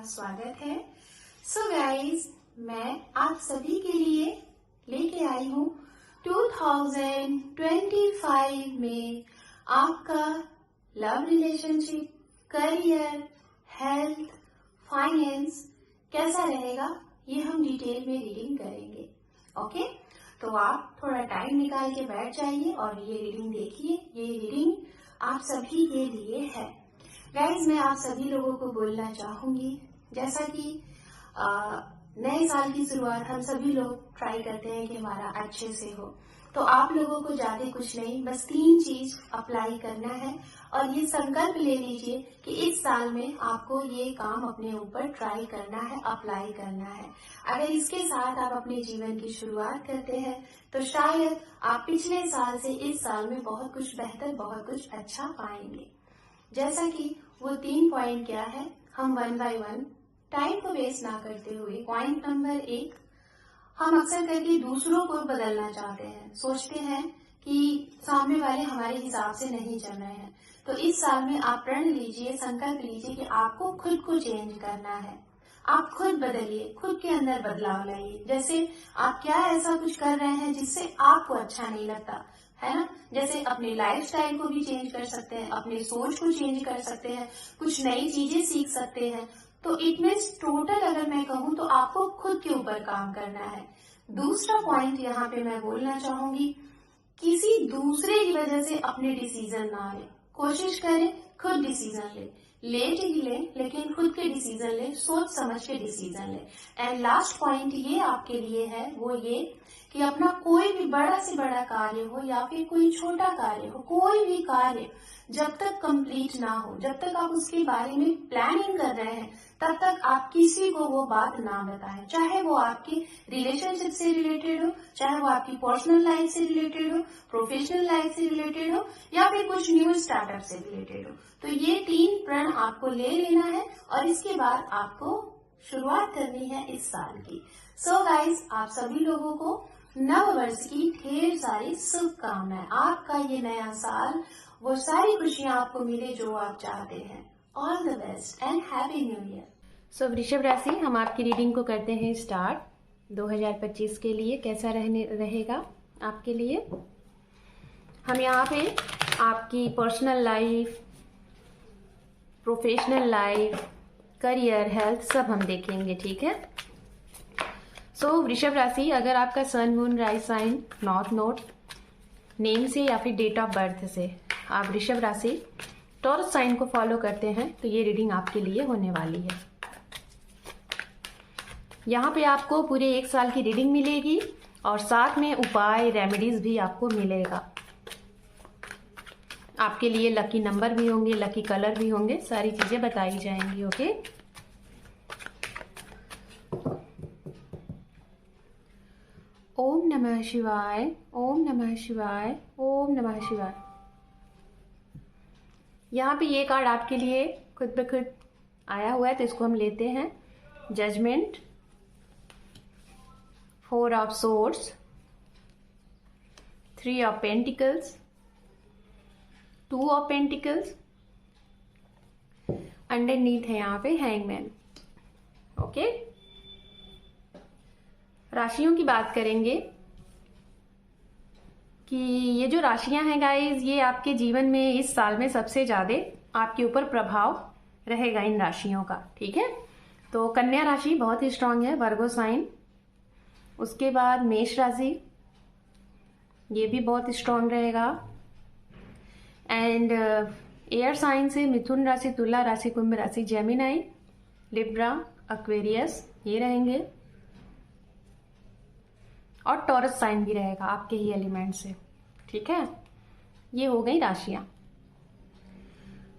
स्वागत है। So guys, मैं आप सभी के लिए लेके आई हूँ 2025 में आपका love relationship, career, health, finance कैसा रहेगा, ये हम डिटेल में रीडिंग करेंगे। ओके, तो आप थोड़ा टाइम निकाल के बैठ जाइए और ये रीडिंग देखिए। ये रीडिंग आप सभी के लिए है। गाइज, मैं आप सभी लोगों को बोलना चाहूंगी, जैसा कि नए साल की शुरुआत हम सभी लोग ट्राई करते हैं कि हमारा अच्छे से हो, तो आप लोगों को ज्यादा कुछ नहीं, बस 3 चीज अप्लाई करना है और ये संकल्प ले लीजिए कि इस साल में आपको ये काम अपने ऊपर ट्राई करना है, अप्लाई करना है। अगर इसके साथ आप अपने जीवन की शुरुआत करते हैं तो शायद आप पिछले साल से इस साल में बहुत कुछ बेहतर, बहुत कुछ अच्छा पाएंगे। जैसा कि वो 3 पॉइंट क्या है, हम 1 बाय 1 टाइम को वेस्ट ना करते हुए। पॉइंट नंबर 1, हम अक्सर करके दूसरों को बदलना चाहते हैं, सोचते हैं कि सामने वाले हमारे हिसाब से नहीं चल रहे हैं। तो इस साल में आप प्रण लीजिए, संकल्प लीजिए कि आपको खुद को चेंज करना है। आप खुद बदलिए, खुद के अंदर बदलाव लाइए। जैसे आप क्या ऐसा कुछ कर रहे हैं जिससे आपको अच्छा नहीं लगता है ना, जैसे अपने लाइफस्टाइल को भी चेंज कर सकते हैं, अपने सोच को चेंज कर सकते हैं, कुछ नई चीजें सीख सकते हैं। तो इट मीन्स टोटल अगर मैं कहूँ तो आपको खुद के ऊपर काम करना है। दूसरा पॉइंट यहाँ पे मैं बोलना चाहूंगी, किसी दूसरे की वजह से अपने डिसीजन ना ले। कोशिश करें खुद डिसीजन ले, लेट ही ले लेकिन खुद के डिसीजन ले, सोच समझ के डिसीजन ले। एंड लास्ट पॉइंट ये आपके लिए है, वो ये कि अपना कोई भी बड़ा से बड़ा कार्य हो या फिर कोई छोटा कार्य हो, कोई भी कार्य जब तक कंप्लीट ना हो, जब तक आप उसके बारे में प्लानिंग कर रहे हैं, तब तक आप किसी को वो बात ना बताएं। चाहे वो आपके रिलेशनशिप से रिलेटेड हो, चाहे वो आपकी पर्सनल लाइफ से रिलेटेड हो, प्रोफेशनल लाइफ से रिलेटेड हो, या फिर कुछ न्यू स्टार्टअप से रिलेटेड हो। तो ये 3 प्रण आपको ले लेना है और इसके बाद आपको शुरुआत करनी है इस साल की। सो गाइज, आप सभी लोगों को नव वर्ष की ढेर सारी शुभकामनाएं। आपका ये नया साल वो सारी खुशियां आपको मिले जो आप चाहते हैं। All the best and happy new year. So वृषभ राशि, हम आपकी रीडिंग को करते हैं स्टार्ट। 2025 के लिए कैसा रहेगा आपके लिए। हम यहाँ पे आपकी personal life, professional life, career, health सब हम देखेंगे, ठीक है। सो वृषभ राशि, अगर आपका sun, moon, rise sign, north node, name से या फिर डेट ऑफ बर्थ से आप वृषभ राशि टॉरस साइन को फॉलो करते हैं तो ये रीडिंग आपके लिए होने वाली है। यहाँ पे आपको पूरे 1 साल की रीडिंग मिलेगी और साथ में उपाय, रेमेडीज भी आपको मिलेगा। आपके लिए लकी नंबर भी होंगे, लकी कलर भी होंगे, सारी चीजें बताई जाएंगी। ओके, ओम नमः शिवाय, ओम नमः शिवाय, ओम नमः शिवाय। यहाँ पे ये कार्ड आपके लिए खुद ब खुद आया हुआ है तो इसको हम लेते हैं। Judgement, 4 of swords, 3 of pentacles, 2 of pentacles, underneath है यहाँ पे हैंगमैन। ओके, राशियों की बात करेंगे कि ये जो राशियां हैं गाइज, ये आपके जीवन में इस साल में सबसे ज्यादा आपके ऊपर प्रभाव रहेगा इन राशियों का, ठीक है। तो कन्या राशि बहुत ही स्ट्रांग है, वर्गो साइन। उसके बाद मेष राशि, ये भी बहुत स्ट्रांग रहेगा। एंड एयर साइन से मिथुन राशि, तुला राशि, कुंभ राशि, जेमिनाई, लिब्रा, एक्वेरियस ये रहेंगे। और टॉरस साइन भी रहेगा आपके ही एलिमेंट से, ठीक है। ये हो गई राशियां।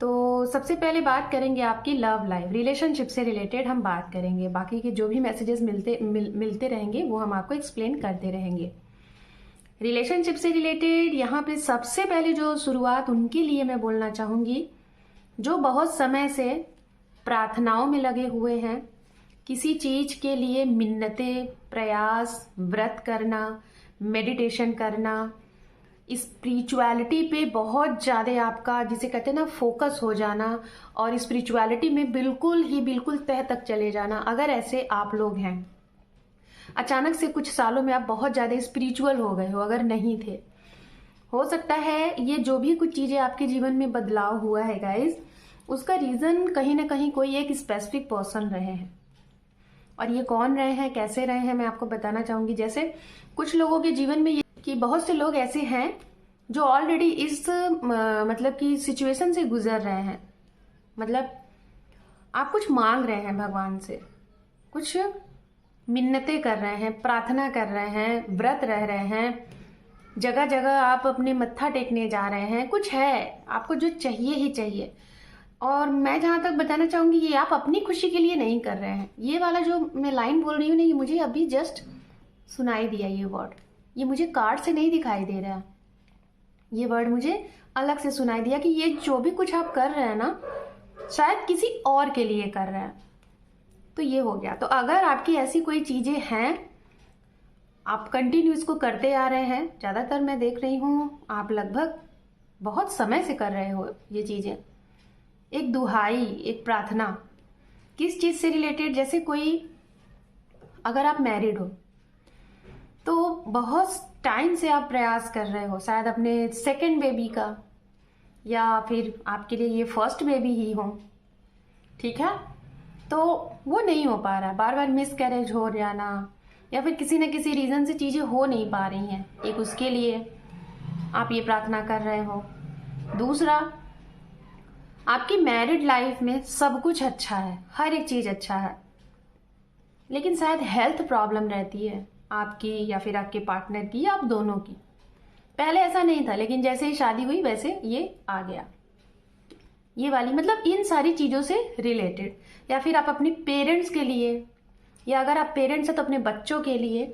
तो सबसे पहले बात करेंगे आपकी लव लाइफ, रिलेशनशिप से रिलेटेड हम बात करेंगे। बाकी के जो भी मैसेजेस मिलते रहेंगे वो हम आपको एक्सप्लेन करते रहेंगे। रिलेशनशिप से रिलेटेड यहाँ पे सबसे पहले जो शुरुआत उनके लिए मैं बोलना चाहूंगी, जो बहुत समय से प्रार्थनाओं में लगे हुए हैं, किसी चीज के लिए मिन्नतें, प्रयास, व्रत करना, मेडिटेशन करना, स्पिरिचुअलिटी पे बहुत ज़्यादा आपका, जिसे कहते हैं ना, फोकस हो जाना और स्पिरिचुअलिटी में बिल्कुल तह तक चले जाना। अगर ऐसे आप लोग हैं, अचानक से कुछ सालों में आप बहुत ज़्यादा स्पिरिचुअल हो गए हो, अगर नहीं थे, हो सकता है ये जो भी कुछ चीज़ें आपके जीवन में बदलाव हुआ है गाइस, उसका रीज़न कहीं ना कहीं कोई एक स्पेसिफिक पर्सन रहे हैं। और ये कौन रहे हैं, कैसे रहे हैं, मैं आपको बताना चाहूँगी। जैसे कुछ लोगों के जीवन में ये कि बहुत से लोग ऐसे हैं जो ऑलरेडी इस मतलब कि सिचुएशन से गुजर रहे हैं। मतलब आप कुछ मांग रहे हैं भगवान से, कुछ मिन्नतें कर रहे हैं, प्रार्थना कर रहे हैं, व्रत रह रहे हैं, जगह जगह आप अपने मत्था टेकने जा रहे हैं, कुछ है आपको जो चाहिए ही चाहिए। और मैं जहाँ तक बताना चाहूँगी, ये आप अपनी खुशी के लिए नहीं कर रहे हैं। ये वाला जो मैं लाइन बोल रही हूँ ना, ये मुझे अभी जस्ट सुनाई दिया, ये वर्ड, ये मुझे कार्ड से नहीं दिखाई दे रहा है, ये वर्ड मुझे अलग से सुनाई दिया कि ये जो भी कुछ आप कर रहे हैं ना, शायद किसी और के लिए कर रहे हैं। तो ये हो गया। तो अगर आपकी ऐसी कोई चीज़ें हैं, आप कंटिन्यू इसको करते आ रहे हैं, ज़्यादातर मैं देख रही हूँ आप लगभग बहुत समय से कर रहे हो ये चीज़ें, एक दुहाई, एक प्रार्थना, किस चीज़ से रिलेटेड, जैसे कोई, अगर आप मैरिड हो तो बहुत टाइम से आप प्रयास कर रहे हो, शायद अपने सेकंड बेबी का, या फिर आपके लिए ये फर्स्ट बेबी ही हो, ठीक है, तो वो नहीं हो पा रहा, बार बार मिसकैरेज हो जाना, या फिर किसी न किसी रीज़न से चीज़ें हो नहीं पा रही हैं, एक उसके लिए आप ये प्रार्थना कर रहे हो। दूसरा, आपकी मैरिड लाइफ में सब कुछ अच्छा है, हर एक चीज़ अच्छा है, लेकिन शायद हेल्थ प्रॉब्लम रहती है आपकी या फिर आपके पार्टनर की, या आप दोनों की। पहले ऐसा नहीं था, लेकिन जैसे ही शादी हुई वैसे ये आ गया, ये वाली, मतलब इन सारी चीज़ों से रिलेटेड। या फिर आप अपने पेरेंट्स के लिए, या अगर आप पेरेंट्स हैं तो अपने बच्चों के लिए,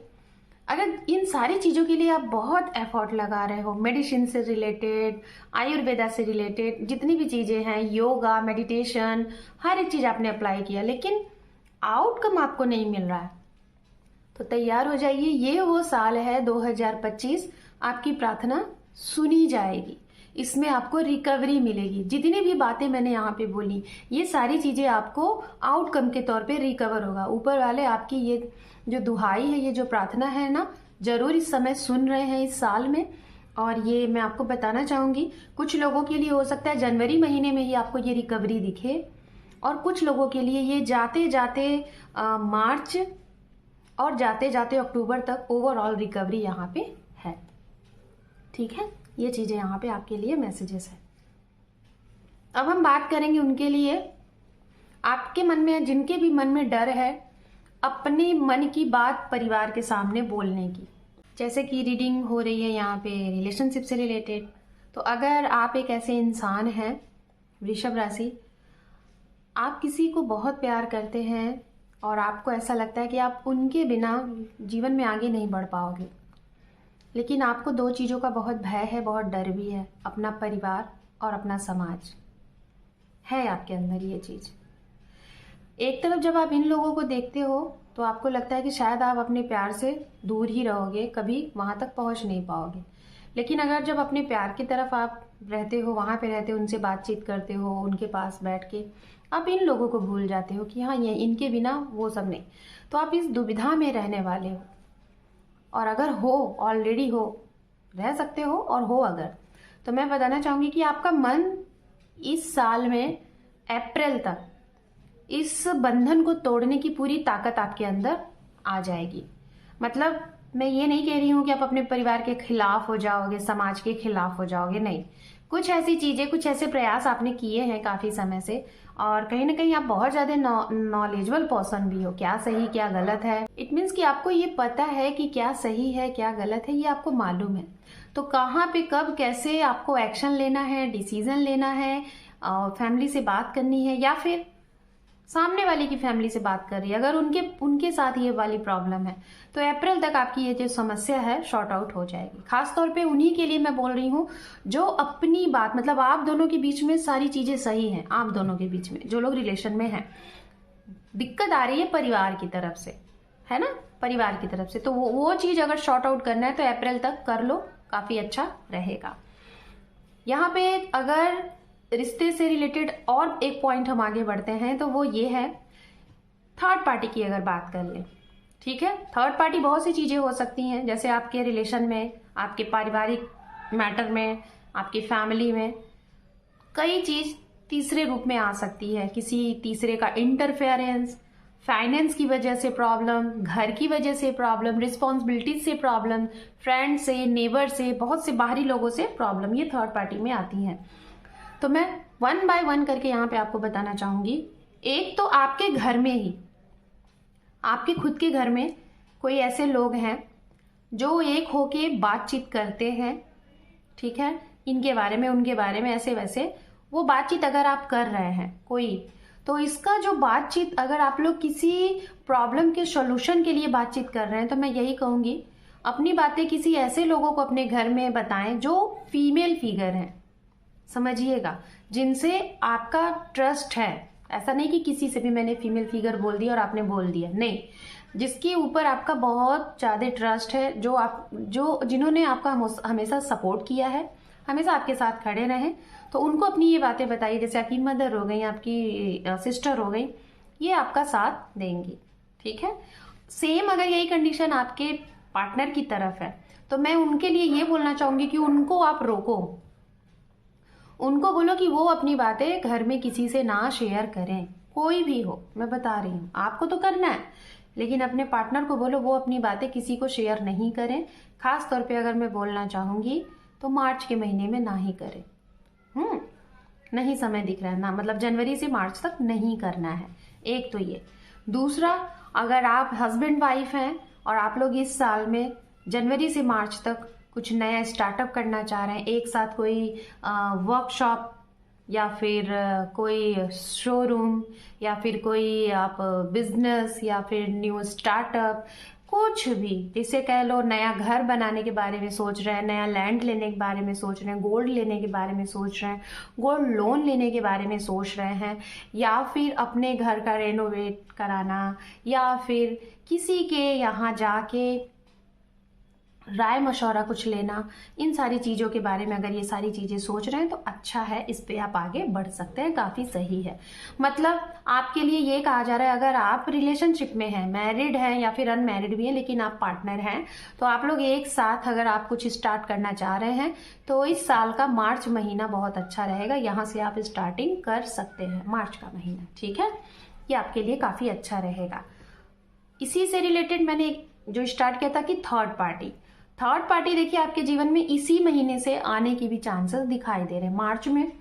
अगर इन सारी चीज़ों के लिए आप बहुत एफर्ट लगा रहे हो, मेडिसिन से रिलेटेड, आयुर्वेदा से रिलेटेड, जितनी भी चीज़ें हैं, योगा, मेडिटेशन, हर एक चीज़ आपने अप्लाई किया, लेकिन आउटकम आपको नहीं मिल रहा है, तो तैयार हो जाइए। ये वो साल है 2025, आपकी प्रार्थना सुनी जाएगी, इसमें आपको रिकवरी मिलेगी। जितनी भी बातें मैंने यहाँ पे बोली, ये सारी चीज़ें आपको आउटकम के तौर पे रिकवर होगा। ऊपर वाले आपकी ये जो दुहाई है, ये जो प्रार्थना है ना, जरूर इस समय सुन रहे हैं इस साल में। और ये मैं आपको बताना चाहूँगी, कुछ लोगों के लिए हो सकता है जनवरी महीने में ही आपको ये रिकवरी दिखे, और कुछ लोगों के लिए ये जाते जाते मार्च और जाते जाते अक्टूबर तक ओवरऑल रिकवरी यहाँ पे है, ठीक है। ये चीज़ें यहाँ पे आपके लिए मैसेजेस है। अब हम बात करेंगे उनके लिए, आपके मन में, जिनके भी मन में डर है अपने मन की बात परिवार के सामने बोलने की। जैसे कि रीडिंग हो रही है यहाँ पे रिलेशनशिप से रिलेटेड, तो अगर आप एक ऐसे इंसान हैं, वृषभ राशि, आप किसी को बहुत प्यार करते हैं और आपको ऐसा लगता है कि आप उनके बिना जीवन में आगे नहीं बढ़ पाओगे, लेकिन आपको दो चीज़ों का बहुत भय है, बहुत डर भी है, अपना परिवार और अपना समाज है आपके अंदर ये चीज़। एक तरफ जब आप इन लोगों को देखते हो तो आपको लगता है कि शायद आप अपने प्यार से दूर ही रहोगे, कभी वहाँ तक पहुँच नहीं पाओगे। लेकिन अगर जब अपने प्यार की तरफ आप रहते हो, वहाँ पे रहते हो, उनसे बातचीत करते हो, उनके पास बैठ के आप इन लोगों को भूल जाते हो कि हाँ, ये इनके बिना वो सब नहीं। तो आप इस दुविधा में रहने वाले हो, और अगर हो, ऑलरेडी हो, रह सकते हो, और हो अगर, तो मैं बताना चाहूँगी कि आपका मन इस साल में अप्रैल तक इस बंधन को तोड़ने की पूरी ताकत आपके अंदर आ जाएगी। मतलब मैं ये नहीं कह रही हूँ कि आप अपने परिवार के खिलाफ हो जाओगे, समाज के खिलाफ हो जाओगे, नहीं। कुछ ऐसी चीज़ें, कुछ ऐसे प्रयास आपने किए हैं काफ़ी समय से, और कहीं ना कहीं आप बहुत ज़्यादा नॉलेजेबल पर्सन भी हो, क्या सही क्या गलत है। इट मीन्स कि आपको ये पता है कि क्या सही है क्या गलत है, ये आपको मालूम है। तो कहाँ पे कब कैसे आपको एक्शन लेना है, डिसीजन लेना है, फैमिली से बात करनी है, या फिर सामने वाले की फैमिली से बात कर रही है, अगर उनके साथ ये वाली प्रॉब्लम है, तो अप्रैल तक आपकी ये जो समस्या है शॉर्ट आउट हो जाएगी। खासतौर पे उन्हीं के लिए मैं बोल रही हूँ जो अपनी बात, मतलब आप दोनों के बीच में सारी चीजें सही हैं, आप दोनों के बीच में जो लोग रिलेशन में हैं, दिक्कत आ रही है परिवार की तरफ से, है ना, परिवार की तरफ से, तो वो चीज अगर शॉर्ट आउट करना है तो अप्रैल तक कर लो, काफी अच्छा रहेगा। यहाँ पे अगर रिश्ते से रिलेटेड और एक पॉइंट हम आगे बढ़ते हैं तो वो ये है, थर्ड पार्टी की अगर बात कर लें, ठीक है। थर्ड पार्टी बहुत सी चीजें हो सकती हैं, जैसे आपके रिलेशन में, आपके पारिवारिक मैटर में, आपकी फैमिली में कई चीज तीसरे रूप में आ सकती है। किसी तीसरे का इंटरफेरेंस, फाइनेंस की वजह से प्रॉब्लम, घर की वजह से प्रॉब्लम, रिस्पॉन्सिबिलिटीज से प्रॉब्लम, फ्रेंड से, नेबर से, बहुत से बाहरी लोगों से प्रॉब्लम, ये थर्ड पार्टी में आती हैं। तो मैं वन बाय वन करके यहाँ पे आपको बताना चाहूंगी। एक तो आपके घर में ही, आपके खुद के घर में कोई ऐसे लोग हैं जो एक होके बातचीत करते हैं, ठीक है, इनके बारे में, उनके बारे में, ऐसे वैसे वो बातचीत अगर आप कर रहे हैं कोई, तो इसका जो बातचीत, अगर आप लोग किसी प्रॉब्लम के सॉल्यूशन के लिए बातचीत कर रहे हैं, तो मैं यही कहूंगी अपनी बातें किसी ऐसे लोगों को अपने घर में बताएं जो फीमेल फिगर हैं, समझिएगा, जिनसे आपका ट्रस्ट है। ऐसा नहीं कि किसी से भी मैंने फीमेल फिगर बोल दिया और आपने बोल दिया, नहीं, जिसके ऊपर आपका बहुत ज्यादा ट्रस्ट है, जिन्होंने आपका हमेशा सपोर्ट किया है, हमेशा आपके साथ खड़े रहे, तो उनको अपनी ये बातें बताइए। जैसे आपकी मदर हो गई, आपकी सिस्टर हो गई, ये आपका साथ देंगी, ठीक है। सेम अगर यही कंडीशन आपके पार्टनर की तरफ है, तो मैं उनके लिए ये बोलना चाहूंगी कि उनको आप रोको, उनको बोलो कि वो अपनी बातें घर में किसी से ना शेयर करें, कोई भी हो, मैं बता रही हूँ, आपको तो करना है, लेकिन अपने पार्टनर को बोलो वो अपनी बातें किसी को शेयर नहीं करें। खास तौर पे अगर मैं बोलना चाहूंगी तो मार्च के महीने में ना ही करें। नहीं समय दिख रहा है ना, मतलब जनवरी से मार्च तक नहीं करना है, एक तो ये। दूसरा, अगर आप हस्बैंड वाइफ हैं और आप लोग इस साल में जनवरी से मार्च तक कुछ नया स्टार्टअप करना चाह रहे हैं, एक साथ कोई वर्कशॉप या फिर कोई शोरूम या फिर कोई आप बिजनेस या फिर न्यू स्टार्टअप, कुछ भी, जिसे कह लो, नया घर बनाने के बारे में सोच रहे हैं, नया लैंड लेने के बारे में सोच रहे हैं, गोल्ड लेने के बारे में सोच रहे हैं, गोल्ड लोन लेने के बारे में सोच रहे हैं, या फिर अपने घर का रेनोवेट कराना, या फिर किसी के यहाँ जाके राय मशवरा कुछ लेना, इन सारी चीज़ों के बारे में अगर ये सारी चीज़ें सोच रहे हैं तो अच्छा है, इस पे आप आगे बढ़ सकते हैं, काफ़ी सही है। मतलब आपके लिए ये कहा जा रहा है, अगर आप रिलेशनशिप में हैं, मैरिड हैं या फिर अनमैरिड भी हैं, लेकिन आप पार्टनर हैं, तो आप लोग एक साथ अगर आप कुछ स्टार्ट करना चाह रहे हैं तो इस साल का मार्च महीना बहुत अच्छा रहेगा, यहाँ से आप स्टार्टिंग कर सकते हैं, मार्च का महीना, ठीक है, ये आपके लिए काफ़ी अच्छा रहेगा। इसी से रिलेटेड मैंने जो स्टार्ट किया था कि थर्ड पार्टी देखिए आपके जीवन में इसी महीने से आने की भी चांसेस दिखाई दे रहे हैं। मार्च में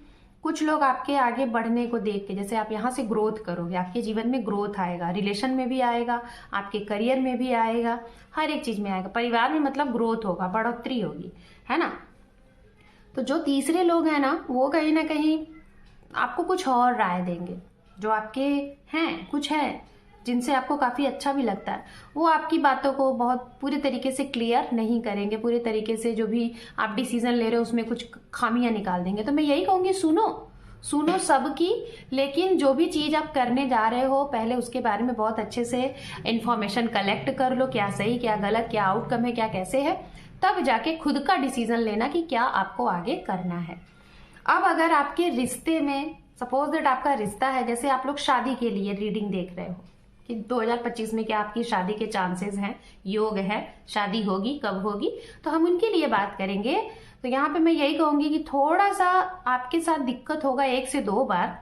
कुछ लोग आपके आगे बढ़ने को देख के, जैसे आप यहाँ से ग्रोथ करोगे, आपके जीवन में ग्रोथ आएगा, रिलेशन में भी आएगा, आपके करियर में भी आएगा, हर एक चीज में आएगा, परिवार में मतलब ग्रोथ होगा, बढ़ोतरी होगी, है ना। तो जो तीसरे लोग हैं ना, वो कहीं ना कहीं आपको कुछ और राय देंगे, जो आपके हैं, कुछ है जिनसे आपको काफ़ी अच्छा भी लगता है, वो आपकी बातों को बहुत पूरे तरीके से क्लियर नहीं करेंगे, पूरे तरीके से जो भी आप डिसीजन ले रहे हो उसमें कुछ खामियां निकाल देंगे। तो मैं यही कहूँगी, सुनो सबकी, लेकिन जो भी चीज़ आप करने जा रहे हो पहले उसके बारे में बहुत अच्छे से इंफॉर्मेशन कलेक्ट कर लो, क्या सही, क्या गलत, क्या आउटकम है, क्या कैसे है, तब जाके खुद का डिसीजन लेना कि क्या आपको आगे करना है। अब अगर आपके रिश्ते में, सपोज दैट आपका रिश्ता है, जैसे आप लोग शादी के लिए रीडिंग देख रहे हो कि 2025 में क्या आपकी शादी के चांसेस हैं, योग है, शादी होगी, कब होगी, तो हम उनके लिए बात करेंगे। तो यहाँ पे मैं यही कहूंगी कि थोड़ा सा आपके साथ दिक्कत होगा 1 से 2 बार,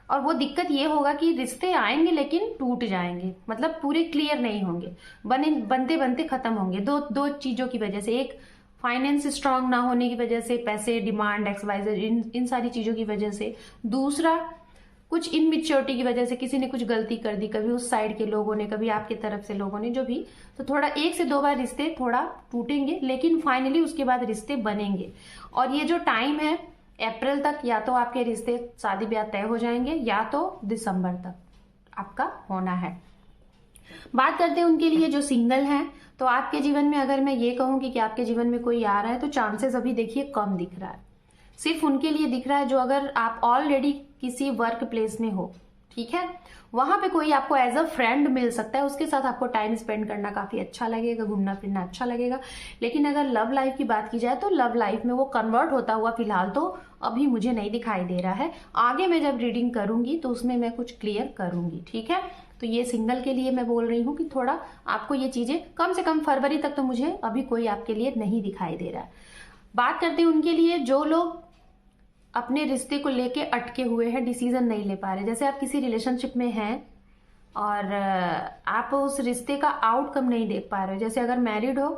और वो दिक्कत ये होगा कि रिश्ते आएंगे लेकिन टूट जाएंगे, मतलब पूरे क्लियर नहीं होंगे, बनते बनते खत्म होंगे दो चीजों की वजह से। एक, फाइनेंस स्ट्रांग ना होने की वजह से, पैसे, डिमांड, एक्सवाइजेड, इन सारी चीजों की वजह से। दूसरा, कुछ इनमेच्योरिटी की वजह से, किसी ने कुछ गलती कर दी, कभी उस साइड के लोगों ने, कभी आपकी तरफ से लोगों ने, जो भी, तो थोड़ा 1 से 2 बार रिश्ते थोड़ा टूटेंगे, लेकिन फाइनली उसके बाद रिश्ते बनेंगे। और ये जो टाइम है अप्रैल तक, या तो आपके रिश्ते, शादी ब्याह तय हो जाएंगे, या तो दिसंबर तक आपका होना है। बात करते हैं उनके लिए जो सिंगल हैं, तो आपके जीवन में अगर मैं ये कहूंगी कि आपके जीवन में कोई आ रहा है, तो चांसेस अभी देखिए कम दिख रहा है, सिर्फ उनके लिए दिख रहा है जो, अगर आप ऑलरेडी किसी वर्क प्लेस में हो, ठीक है। वहां पे कोई आपको एज अ फ्रेंड मिल सकता है, उसके साथ आपको टाइम स्पेंड करना काफी अच्छा लगेगा, घूमना फिरना अच्छा लगेगा। लेकिन अगर लव लाइफ की बात की जाए तो लव लाइफ में वो कन्वर्ट होता हुआ फिलहाल तो अभी मुझे नहीं दिखाई दे रहा है। आगे मैं जब रीडिंग करूंगी तो उसमें मैं कुछ क्लियर करूंगी, ठीक है। तो ये सिंगल के लिए मैं बोल रही हूँ कि थोड़ा आपको ये चीजें कम से कम फरवरी तक तो मुझे अभी कोई आपके लिए नहीं दिखाई दे रहा है। बात करते हैं उनके लिए जो लोग अपने रिश्ते को लेके अटके हुए हैं, डिसीजन नहीं ले पा रहे। जैसे आप किसी रिलेशनशिप में हैं और आप उस रिश्ते का आउटकम नहीं देख पा रहे हो। जैसे अगर मैरिड हो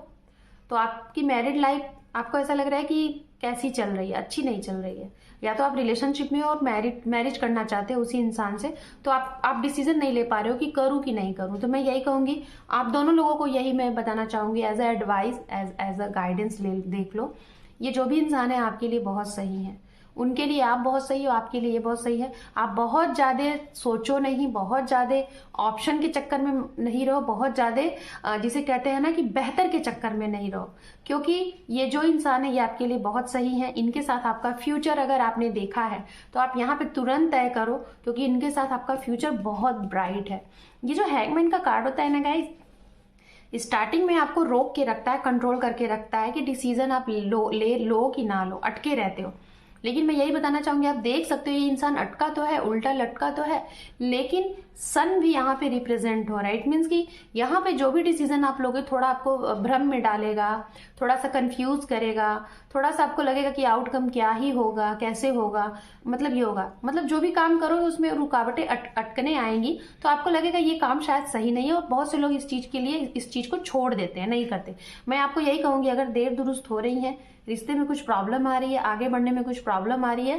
तो आपकी मैरिड लाइफ आपको ऐसा लग रहा है कि कैसी चल रही है, अच्छी नहीं चल रही है। या तो आप रिलेशनशिप में हो और मैरिज करना चाहते हो उसी इंसान से, तो आप डिसीजन नहीं ले पा रहे हो कि करूं कि नहीं करूं। तो मैं यही कहूंगी, आप दोनों लोगों को यही मैं बताना चाहूंगी as a advice, as a guidance देख लो। ये जो भी इंसान है आपके लिए बहुत सही है, उनके लिए आप बहुत सही हो, आपके लिए ये बहुत सही है। आप बहुत ज्यादा सोचो नहीं, बहुत ज्यादा ऑप्शन के चक्कर में नहीं रहो, बहुत ज्यादा जिसे कहते हैं ना कि बेहतर के चक्कर में नहीं रहो, क्योंकि ये जो इंसान है ये आपके लिए बहुत सही है। इनके साथ आपका फ्यूचर अगर आपने देखा है तो आप यहाँ पे तुरंत तय करो, क्योंकि इनके साथ आपका फ्यूचर बहुत ब्राइट है। ये जो हैंगमैन का कार्ड होता है ना गाइस, स्टार्टिंग में आपको रोक के रखता है, कंट्रोल करके रखता है कि डिसीजन आप ले लो कि ना लो, अटके रहते हो। लेकिन मैं यही बताना चाहूंगी, आप देख सकते हो ये इंसान अटका तो है, उल्टा लटका तो है, लेकिन सन भी यहाँ पे रिप्रेजेंट हो रहा है। इट मीन्स कि यहाँ पे जो भी डिसीजन आप लोगे थोड़ा आपको भ्रम में डालेगा, थोड़ा सा कंफ्यूज करेगा, थोड़ा सा आपको लगेगा कि आउटकम क्या ही होगा, कैसे होगा, मतलब ये होगा, मतलब जो भी काम करोगे उसमें रुकावटें अटकने आएंगी, तो आपको लगेगा ये काम शायद सही नहीं है। और बहुत से लोग इस चीज के लिए इस चीज को छोड़ देते हैं, नहीं करते। मैं आपको यही कहूंगी, अगर देर दुरुस्त हो रही है, रिश्ते में कुछ प्रॉब्लम आ रही है, आगे बढ़ने में कुछ प्रॉब्लम आ रही है,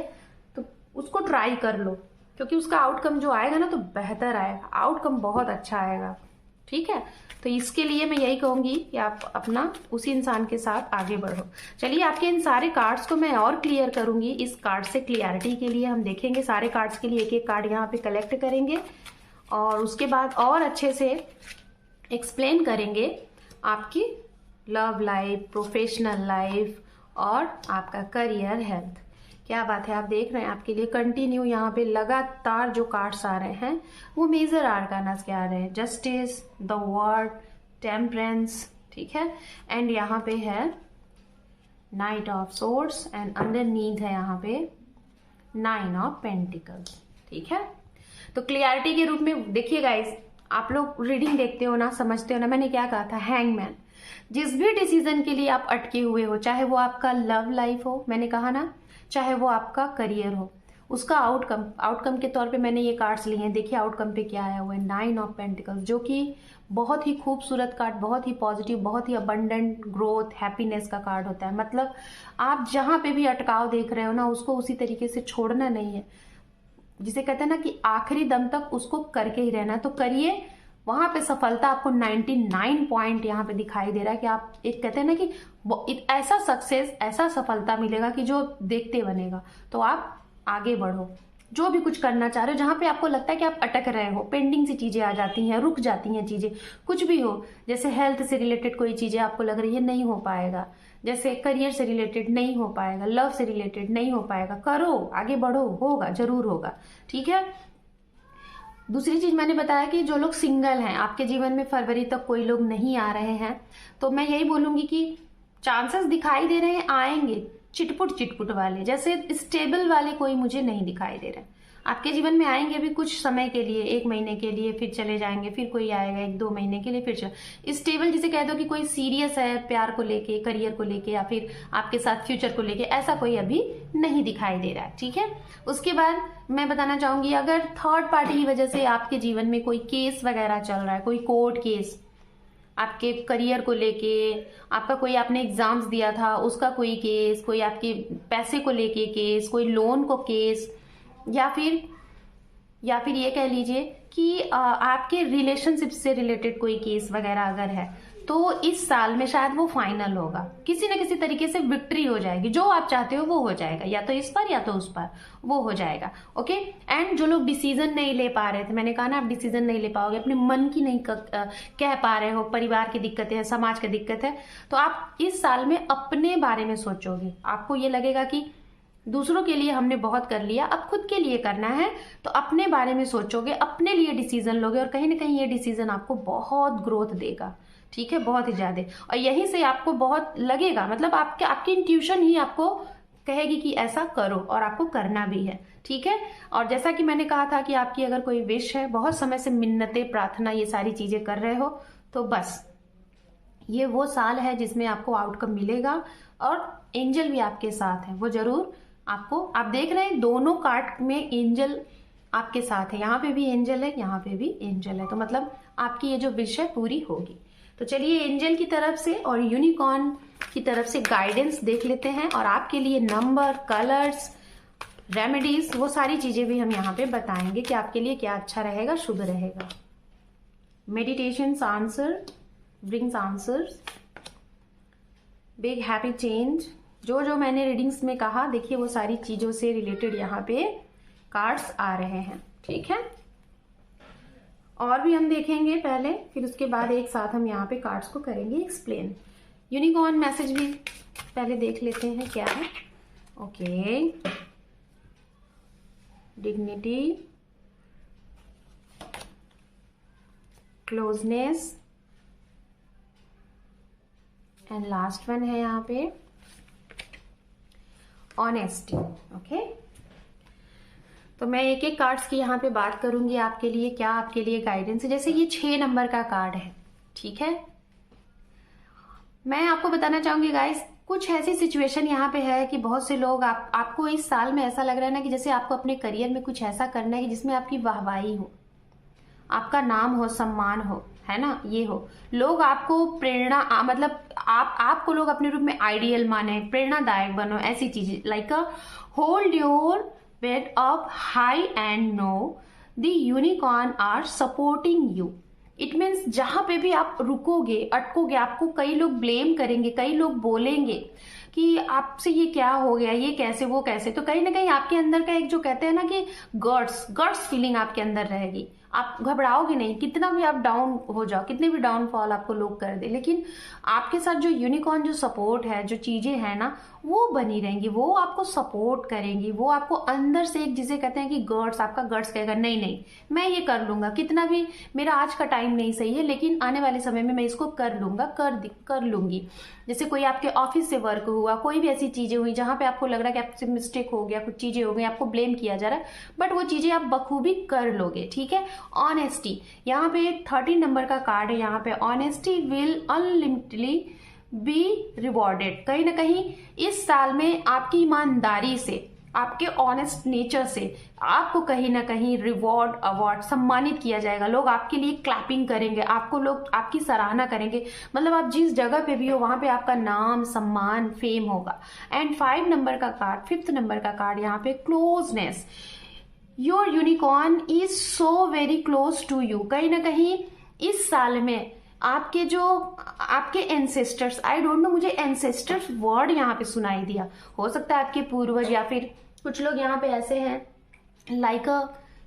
तो उसको ट्राई कर लो, क्योंकि उसका आउटकम जो आएगा ना तो बेहतर आएगा, आउटकम बहुत अच्छा आएगा, ठीक है। तो इसके लिए मैं यही कहूंगी कि आप अपना उसी इंसान के साथ आगे बढ़ो। चलिए, आपके इन सारे कार्ड्स को मैं और क्लियर करूंगी। इस कार्ड से क्लियरिटी के लिए हम देखेंगे, सारे कार्ड्स के लिए एक एक कार्ड यहाँ पे कलेक्ट करेंगे और उसके बाद और अच्छे से एक्सप्लेन करेंगे आपकी लव लाइफ, प्रोफेशनल लाइफ और आपका करियर, हेल्थ। क्या बात है, आप देख रहे हैं आपके लिए कंटिन्यू यहाँ पे लगातार जो कार्ड्स आ रहे हैं वो मेजर आर्कानास के आ रहे हैं। जस्टिस, द वर्ड, टेम्परेंस, ठीक है। एंड यहाँ पे है night of swords and underneath है यहाँ पे 9 ऑफ पेंटिकल्स, ठीक है। तो क्लियरिटी के रूप में देखिए गाइस, आप लोग रीडिंग देखते हो ना, समझते हो ना, मैंने क्या कहा था, हैंगमैन। जिस भी डिसीजन के लिए आप अटके हुए हो, चाहे वो आपका लव लाइफ हो, मैंने कहा ना, चाहे वो आपका करियर हो, उसका आउटकम के तौर पे मैंने ये कार्ड्स लिए हैं। देखिए आउटकम पे क्या आया हुआ है, 9 ऑफ पेंटिकल्स, जो कि बहुत ही खूबसूरत कार्ड, बहुत ही पॉजिटिव, बहुत ही अबंडेंट ग्रोथ, हैप्पीनेस का कार्ड होता है। मतलब आप जहां पे भी अटकाव देख रहे हो ना, उसको उसी तरीके से छोड़ना नहीं है, जिसे कहते हैं ना कि आखिरी दम तक उसको करके ही रहना है। तो करिए, वहां पे सफलता आपको 99 पॉइंट यहाँ पे दिखाई दे रहा है कि आप एक कहते हैं ना कि ऐसा सक्सेस, ऐसा सफलता मिलेगा कि जो देखते बनेगा। तो आप आगे बढ़ो, जो भी कुछ करना चाह रहे हो, जहां पे आपको लगता है कि आप अटक रहे हो, पेंडिंग सी चीजें आ जाती हैं, रुक जाती हैं चीजें, कुछ भी हो, जैसे हेल्थ से रिलेटेड कोई चीजें आपको लग रही है नहीं हो पाएगा, जैसे करियर से रिलेटेड नहीं हो पाएगा, लव से रिलेटेड नहीं हो पाएगा, करो, आगे बढ़ो, होगा, जरूर होगा, ठीक है। दूसरी चीज मैंने बताया कि जो लोग सिंगल हैं, आपके जीवन में फरवरी तक कोई लोग नहीं आ रहे हैं, तो मैं यही बोलूंगी कि चांसेस दिखाई दे रहे हैं, आएंगे, चिटपुट वाले, जैसे स्टेबल वाले कोई मुझे नहीं दिखाई दे रहे। आपके जीवन में आएंगे अभी कुछ समय के लिए, 1 महीने के लिए, फिर चले जाएंगे, फिर कोई आएगा 1-2 महीने के लिए, फिर स्टेबल जिसे कह दो कि कोई सीरियस है प्यार को लेके, करियर को लेके, या फिर आपके साथ फ्यूचर को लेके, ऐसा कोई अभी नहीं दिखाई दे रहा है, ठीक है। उसके बाद मैं बताना चाहूंगी, अगर थर्ड पार्टी की वजह से आपके जीवन में कोई केस वगैरह चल रहा है, कोई कोर्ट केस आपके करियर को लेके, आपका कोई आपने एग्जाम्स दिया था उसका कोई केस, कोई आपके पैसे को लेके केस, कोई लोन को केस, या फिर ये कह लीजिए कि आपके रिलेशनशिप से रिलेटेड कोई केस वगैरह अगर है, तो इस साल में शायद वो फाइनल होगा, किसी न किसी तरीके से विक्ट्री हो जाएगी, जो आप चाहते हो वो हो जाएगा, या तो इस पर या तो उस पर वो हो जाएगा, ओके। एंड जो लोग डिसीजन नहीं ले पा रहे थे, मैंने कहा ना आप डिसीजन नहीं ले पाओगे, अपने मन की नहीं कह पा रहे हो, परिवार की दिक्कत है, समाज की दिक्कत है, तो आप इस साल में अपने बारे में सोचोगे, आपको ये लगेगा कि दूसरों के लिए हमने बहुत कर लिया, अब खुद के लिए करना है। तो अपने बारे में सोचोगे, अपने लिए डिसीजन लोगे और कहीं ना कहीं ये डिसीजन आपको बहुत ग्रोथ देगा, ठीक है, बहुत ही ज़्यादा। और यहीं से आपको बहुत लगेगा, मतलब आपकी इंट्यूशन ही आपको कहेगी कि ऐसा करो, और आपको करना भी है, ठीक है। और जैसा कि मैंने कहा था कि आपकी अगर कोई विश है, बहुत समय से मिन्नतें, प्रार्थना, ये सारी चीज़ें कर रहे हो, तो बस ये वो साल है जिसमें आपको आउटकम मिलेगा। और एंजल भी आपके साथ है, वो जरूर आपको, आप देख रहे हैं दोनों कार्ड में एंजल आपके साथ है, यहाँ पे भी एंजल है, यहाँ पे भी एंजल है, तो मतलब आपकी ये जो विश है पूरी होगी। तो चलिए एंजल की तरफ से और यूनिकॉर्न की तरफ से गाइडेंस देख लेते हैं, और आपके लिए नंबर, कलर्स, रेमेडीज, वो सारी चीजें भी हम यहाँ पे बताएंगे कि आपके लिए क्या अच्छा रहेगा, शुभ रहेगा। Meditations answer brings answers, big happy change, जो जो मैंने रीडिंग्स में कहा, देखिए वो सारी चीजों से रिलेटेड यहाँ पे कार्ड्स आ रहे हैं, ठीक है। और भी हम देखेंगे पहले, फिर उसके बाद एक साथ हम यहाँ पे कार्ड्स को करेंगे एक्सप्लेन। यूनिकॉर्न मैसेज भी पहले देख लेते हैं क्या है। Okay, dignity, closeness, and last one है यहाँ पे ऑनेस्टी। ओके, तो मैं एक एक कार्ड्स की यहाँ पे बात करूंगी आपके लिए, क्या आपके लिए गाइडेंस है। जैसे ये 6 नंबर का कार्ड है, ठीक है। मैं आपको बताना चाहूंगी गाइस, कुछ ऐसी सिचुएशन यहाँ पे है कि बहुत से लोग आपको इस साल में ऐसा लग रहा है ना कि जैसे आपको अपने करियर में कुछ ऐसा करना है कि जिसमें आपकी वाहवाही हो, आपका नाम हो, सम्मान हो, है ना, ये हो, लोग आपको प्रेरणा, मतलब आपको लोग अपने रूप में आइडियल माने, प्रेरणादायक बनो, ऐसी चीजें, like a hold your head up high and know the unicorn are supporting you। It means जहां पे भी आप रुकोगे, अटकोगे, आपको कई लोग ब्लेम करेंगे, कई लोग बोलेंगे कि आपसे ये क्या हो गया, ये कैसे, वो कैसे, तो कहीं ना कहीं आपके अंदर का एक जो कहते हैं ना कि गट्स फीलिंग आपके अंदर रहेगी। आप घबराओगे नहीं, कितना भी आप डाउन हो जाओ, कितने भी डाउनफॉल आपको लोग कर दे, लेकिन आपके साथ जो यूनिकॉर्न जो सपोर्ट है, जो चीजें हैं ना, वो बनी रहेंगी, वो आपको सपोर्ट करेंगी, वो आपको अंदर से एक जिसे कहते हैं कि आपका गट्स कहेगा नहीं नहीं मैं ये कर लूंगा, कितना भी मेरा आज का टाइम नहीं सही है लेकिन आने वाले समय में मैं इसको कर लूंगा, कर लूंगी। जैसे कोई आपके ऑफिस से वर्क हुआ, कोई भी ऐसी चीजें हुई जहां पे आपको लग रहा है कि आपसे मिस्टेक हो गया, कुछ चीजें हो गई, आपको ब्लेम किया जा रहा है, बट वो चीजें आप बखूबी कर लोगे, ठीक है। ऑनेस्टी, यहाँ पे 13 नंबर का कार्ड है, यहाँ पे honesty will unlimitedly be rewarded. कहीं ना कहीं इस साल में आपकी ईमानदारी से, आपके ऑनेस्ट नेचर से आपको कहीं ना कहीं रिवॉर्ड, अवार्ड सम्मानित किया जाएगा। लोग आपके लिए क्लैपिंग करेंगे, आपको लोग आपकी सराहना करेंगे, मतलब आप जिस जगह पे भी हो वहां पे आपका नाम, सम्मान, फेम होगा। एंड 5 नंबर का कार्ड, 5th नंबर का कार्ड यहाँ पे closeness, your unicorn is so very close to you. कहीं ना कहीं इस साल में आपके जो आपके एंसेस्टर्स, आई डोंट नो, मुझे एंसेस्टर्स वर्ड यहाँ पे सुनाई दिया, हो सकता है आपके पूर्वज, या फिर कुछ लोग यहाँ पे ऐसे हैं लाइक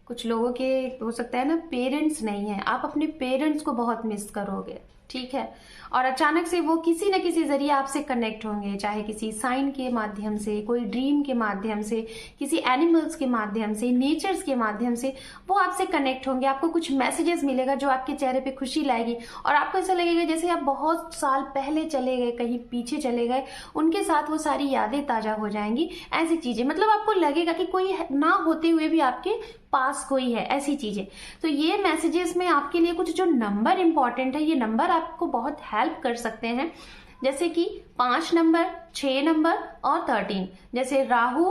कुछ लोगों के हो सकता है ना पेरेंट्स नहीं है, आप अपने पेरेंट्स को बहुत मिस करोगे, ठीक है। और अचानक से वो किसी न किसी जरिए आपसे कनेक्ट होंगे, चाहे किसी साइन के माध्यम से, कोई ड्रीम के माध्यम से, किसी एनिमल्स के माध्यम से, नेचर्स के माध्यम से वो आपसे कनेक्ट होंगे। आपको कुछ मैसेजेस मिलेगा जो आपके चेहरे पे खुशी लाएगी, और आपको ऐसा लगेगा जैसे आप बहुत साल पहले चले गए, कहीं पीछे चले गए, उनके साथ वो सारी यादें ताजा हो जाएंगी, ऐसी चीजें, मतलब आपको लगेगा कि कोई ना होते हुए भी आपके पास कोई है, ऐसी चीजें। तो ये मैसेजेस में आपके लिए कुछ जो नंबर इंपॉर्टेंट है, ये नंबर आपको बहुत हेल्प कर सकते हैं, जैसे कि 5 नंबर, 6 नंबर और 13, जैसे राहु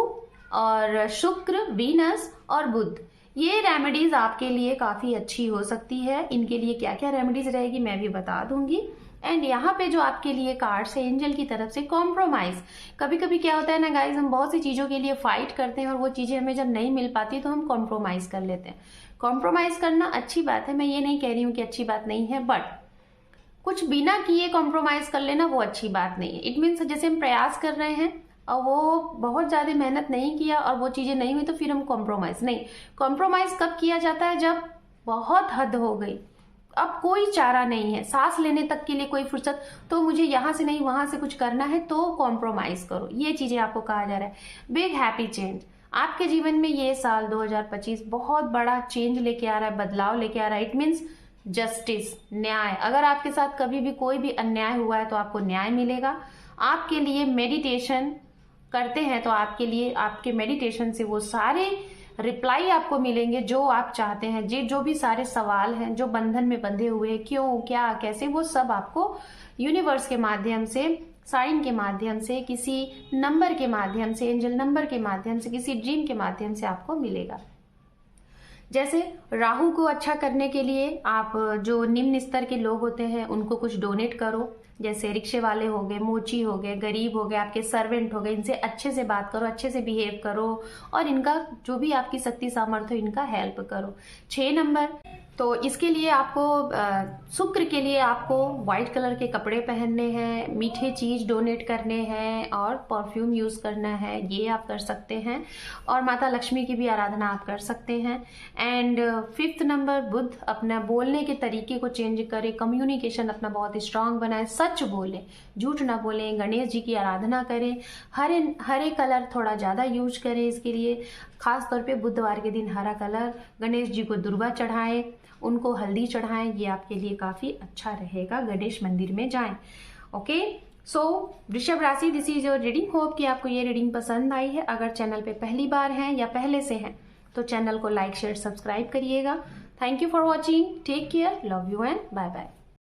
और शुक्र, वीनस और बुध। ये रेमेडीज आपके लिए काफी अच्छी हो सकती है। इनके लिए क्या क्या रेमेडीज रहेगी मैं भी बता दूंगी। एंड यहाँ पे जो आपके लिए कार्ड्स है एंजल की तरफ से, कॉम्प्रोमाइज। कभी कभी क्या होता है ना गाइज, हम बहुत सी चीजों के लिए फाइट करते हैं और वो चीजें हमें जब नहीं मिल पाती तो हम कॉम्प्रोमाइज कर लेते हैं। कॉम्प्रोमाइज करना अच्छी बात है, मैं ये नहीं कह रही हूँ कि अच्छी बात नहीं है, बट कुछ बिना किए कॉम्प्रोमाइज कर लेना वो अच्छी बात नहीं है। इट मीन्स जैसे हम प्रयास कर रहे हैं और वो बहुत ज्यादा मेहनत नहीं किया और वो चीजें नहीं हुई तो फिर हम कॉम्प्रोमाइज नहीं। कॉम्प्रोमाइज कब किया जाता है, जब बहुत हद हो गई, अब कोई चारा नहीं है, सांस लेने तक के लिए कोई फुर्सत, तो मुझे यहाँ से नहीं वहां से कुछ करना है तो कॉम्प्रोमाइज करो, ये चीजें आपको कहा जा रहा है। बिग हैप्पी चेंज, आपके जीवन में ये साल 2025 बहुत बड़ा चेंज लेके आ रहा है, बदलाव लेके आ रहा है। इट मीन्स जस्टिस, न्याय। अगर आपके साथ कभी भी कोई भी अन्याय हुआ है तो आपको न्याय मिलेगा। आपके लिए मेडिटेशन करते हैं तो आपके लिए आपके मेडिटेशन से वो सारे रिप्लाई आपको मिलेंगे जो आप चाहते हैं। जो भी सारे सवाल हैं जो बंधन में बंधे हुए हैं, क्यों, क्या, कैसे, वो सब आपको यूनिवर्स के माध्यम से, साइन के माध्यम से, किसी नंबर के माध्यम से, एंजल नंबर के माध्यम से, किसी ड्रीम के माध्यम से आपको मिलेगा। जैसे राहु को अच्छा करने के लिए आप जो निम्न स्तर के लोग होते हैं उनको कुछ डोनेट करो, जैसे रिक्शे वाले हो गए, मोची हो गए, गरीब हो गए, आपके सर्वेंट हो गए, इनसे अच्छे से बात करो, अच्छे से बिहेव करो और इनका जो भी आपकी शक्ति सामर्थ्य हो इनका हेल्प करो। 6 नंबर, तो इसके लिए आपको शुक्र के लिए आपको व्हाइट कलर के कपड़े पहनने हैं, मीठे चीज डोनेट करने हैं और परफ्यूम यूज करना है, ये आप कर सकते हैं। और माता लक्ष्मी की भी आराधना आप कर सकते हैं। एंड 5th नंबर, बुध, अपना बोलने के तरीके को चेंज करें, कम्युनिकेशन अपना बहुत स्ट्रांग बनाए, सच बोलें, झूठ ना बोलें, गणेश जी की आराधना करें, हरे कलर थोड़ा ज़्यादा यूज करें इसके लिए, खास तौर पे बुधवार के दिन हरा कलर, गणेश जी को दुर्वा चढ़ाएं, उनको हल्दी चढ़ाएं, ये आपके लिए काफ़ी अच्छा रहेगा, गणेश मंदिर में जाएं। ओके, सो वृषभ राशि, this is your reading. Hope कि आपको ये रीडिंग पसंद आई है। अगर चैनल पे पहली बार हैं या पहले से हैं तो चैनल को लाइक, शेयर, सब्सक्राइब करिएगा। Thank you for watching, take care, love you and bye bye.